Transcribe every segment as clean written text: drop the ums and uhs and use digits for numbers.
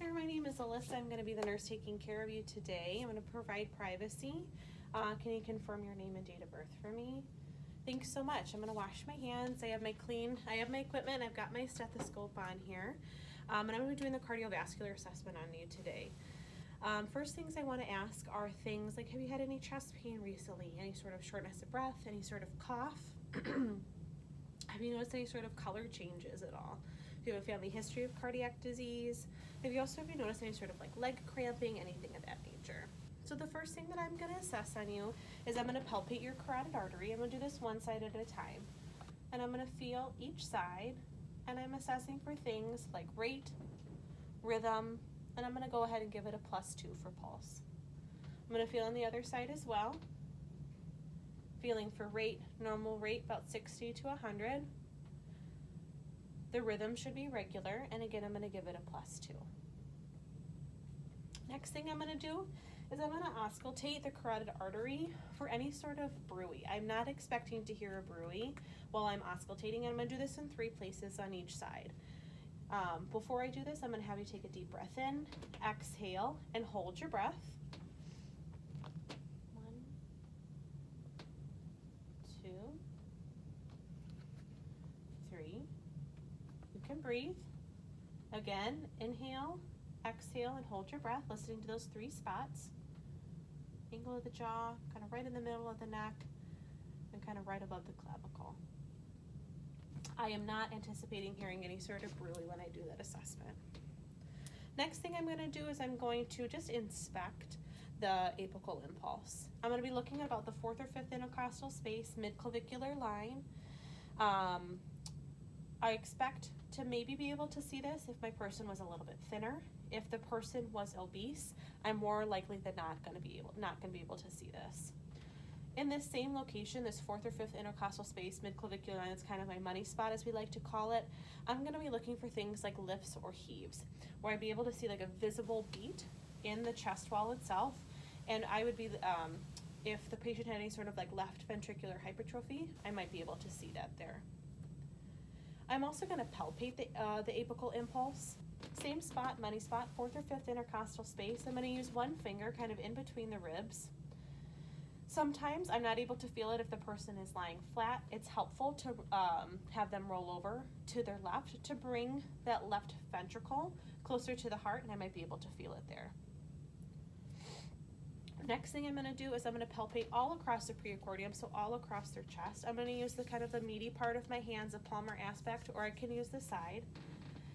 there, my name is Alyssa. I'm going to be the nurse taking care of you today. I'm going to provide privacy. Can you confirm your name and date of birth for me? Thanks so much. I'm going to wash my hands. I have my equipment. I've got my stethoscope on here. And I'm going to be doing the cardiovascular assessment on you today. First things I want to ask are things like, have you had any chest pain recently? Any sort of shortness of breath? Any sort of cough? Have you noticed any sort of color changes at all? Do you have a family history of cardiac disease? Have you noticed any sort of like leg cramping, anything of that nature? So the first thing that I'm going to assess on you is I'm going to palpate your carotid artery. I'm going to do this one side at a time. And I'm going to feel each side, and I'm assessing for things like rate, rhythm, and I'm going to go ahead and give it a +2 for pulse. I'm going to feel on the other side as well. Feeling for rate, normal rate about 60 to 100. The rhythm should be regular, and again, I'm going to give it a +2. Next thing I'm going to do is I'm going to auscultate the carotid artery for any sort of bruit. I'm not expecting to hear a bruit while I'm auscultating, and I'm going to do this in 3 places on each side. Before I do this, I'm going to have you take a deep breath in, exhale, and hold your breath. 1, 2, 3. You can breathe. Again, inhale, exhale, and hold your breath, listening to those 3 spots. Angle of the jaw, kind of right in the middle of the neck, and kind of right above the clavicle. I am not anticipating hearing any sort of bruit when I do that assessment. Next thing I'm going to do is I'm going to just inspect the apical impulse. I'm going to be looking at about the 4th or 5th intercostal space, mid-clavicular line. I expect to maybe be able to see this if my person was a little bit thinner. If the person was obese, I'm more likely than not going to be able to see this. In this same location, this 4th or 5th intercostal space, mid-clavicular line, it's kind of my money spot as we like to call it. I'm going to be looking for things like lifts or heaves, where I'd be able to see like a visible beat in the chest wall itself. And I would be, if the patient had any sort of like left ventricular hypertrophy, I might be able to see that there. I'm also going to palpate the apical impulse. Same spot, money spot, 4th or 5th intercostal space. I'm going to use one finger kind of in between the ribs. Sometimes I'm not able to feel it if the person is lying flat. It's helpful to have them roll over to their left to bring that left ventricle closer to the heart, and I might be able to feel it there. Next thing I'm going to do is I'm going to palpate all across the preacordium, so all across their chest. I'm going to use the kind of the meaty part of my hands, the palmar aspect, or I can use the side.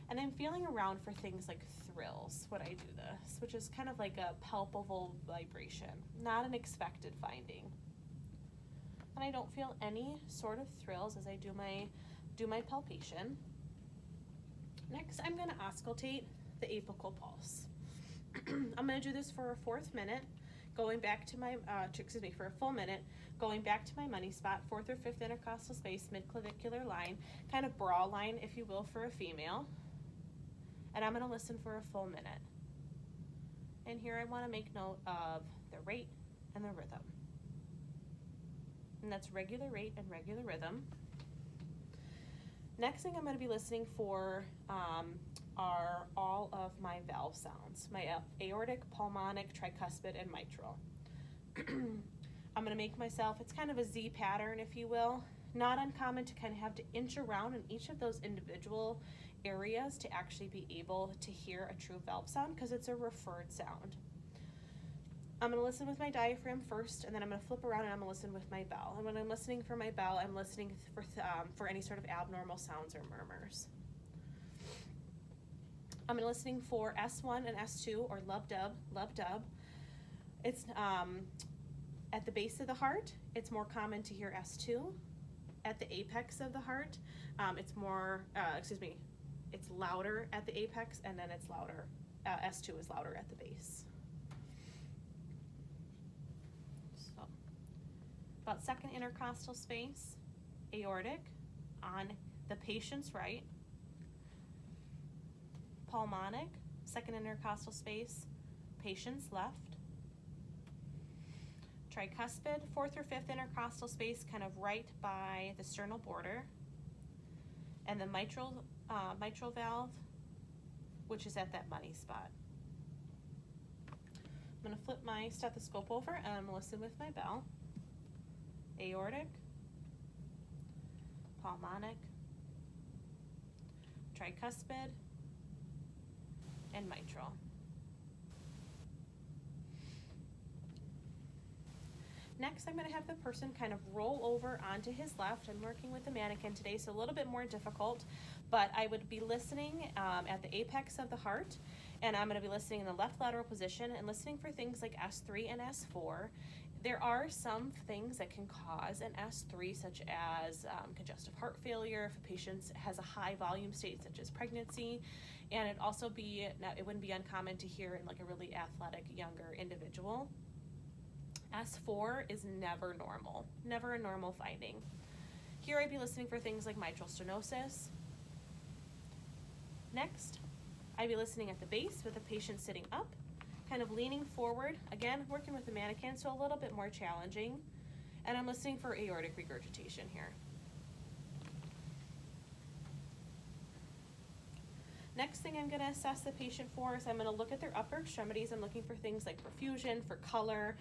And I'm feeling around for things like thrills when I do this, which is kind of like a palpable vibration, not an expected finding. And I don't feel any sort of thrills as I do my palpation. Next, I'm going to auscultate the apical pulse. I'm going to do this for a 4th minute, going back to my, for a full minute, going back to my money spot, 4th or 5th intercostal space, mid-clavicular line, kind of bra line, if you will, for a female. And I'm going to listen for a full minute. And here I want to make note of the rate and the rhythm. And that's regular rate and regular rhythm. Next thing I'm going to be listening for are all of my valve sounds, my aortic, pulmonic, tricuspid, and mitral. I'm going to make myself, it's kind of a Z pattern, if you will. Not uncommon to kind of have to inch around in each of those individual areas to actually be able to hear a true valve sound because it's a referred sound. I'm going to listen with my diaphragm first, and then I'm going to flip around and I'm going to listen with my bell. And when I'm listening for my bell, I'm listening for any sort of abnormal sounds or murmurs. I'm going to listening for S1 and S2 or lub-dub. It's at the base of the heart, it's more common to hear S2. At the apex of the heart, it's louder at the apex, and then it's louder, S2 is louder at the base. So, about 2nd intercostal space, aortic, on the patient's right. Pulmonic, 2nd intercostal space, patient's left. Tricuspid, 4th or 5th intercostal space, kind of right by the sternal border. And the mitral valve, which is at that money spot. I'm going to flip my stethoscope over and I'm going to listen with my bell. Aortic, pulmonic, tricuspid, and mitral. Next, I'm going to have the person kind of roll over onto his left. I'm working with the mannequin today, so a little bit more difficult, but I would be listening at the apex of the heart, and I'm going to be listening in the left lateral position and listening for things like S3 and S4. There are some things that can cause an S3, such as congestive heart failure if a patient has a high volume state, such as pregnancy, and it wouldn't be uncommon to hear in like a really athletic younger individual. S4 is never normal, never a normal finding. Here I'd be listening for things like mitral stenosis. Next, I'd be listening at the base with the patient sitting up, kind of leaning forward, again, working with the mannequin, so a little bit more challenging. And I'm listening for aortic regurgitation here. Next thing I'm going to assess the patient for is I'm going to look at their upper extremities. I'm looking for things like perfusion, for color,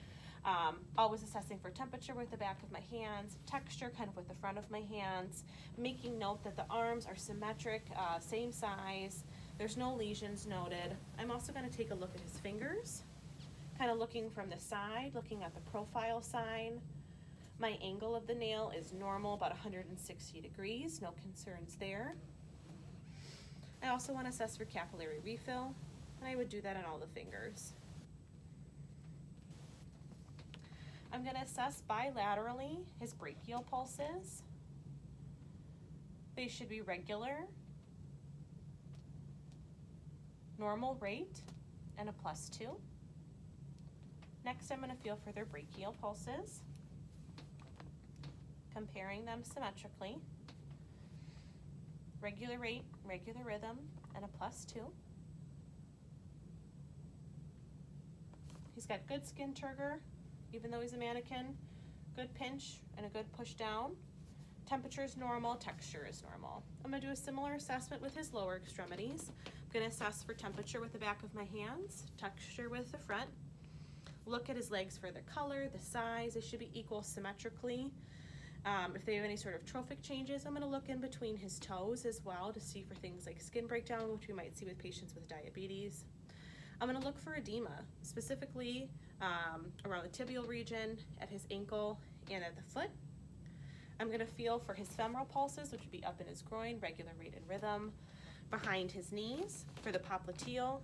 always assessing for temperature with the back of my hands, texture kind of with the front of my hands, making note that the arms are symmetric, same size, there's no lesions noted. I'm also going to take a look at his fingers, kind of looking from the side, looking at the profile sign. My angle of the nail is normal, about 160 degrees, no concerns there. I also want to assess for capillary refill, and I would do that on all the fingers. I'm going to assess bilaterally his brachial pulses. They should be regular, normal rate, and a +2. Next, I'm going to feel for their brachial pulses, comparing them symmetrically. Regular rate, regular rhythm, and a +2. He's got good skin turgor, even though he's a mannequin. Good pinch and a good push down. Temperature is normal, texture is normal. I'm going to do a similar assessment with his lower extremities. I'm going to assess for temperature with the back of my hands, texture with the front. Look at his legs for the color, the size. They should be equal symmetrically. If they have any sort of trophic changes, I'm going to look in between his toes as well to see for things like skin breakdown, which we might see with patients with diabetes. I'm going to look for edema, specifically around the tibial region, at his ankle, and at the foot. I'm going to feel for his femoral pulses, which would be up in his groin, regular rate and rhythm, behind his knees for the popliteal,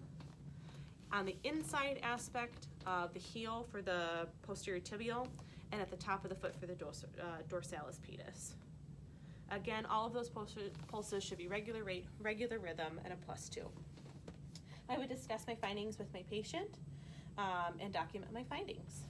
on the inside aspect of the heel for the posterior tibial, and at the top of the foot for the dorsalis pedis. Again, all of those pulses should be regular rate, regular rhythm, and a +2. I would discuss my findings with my patient and document my findings.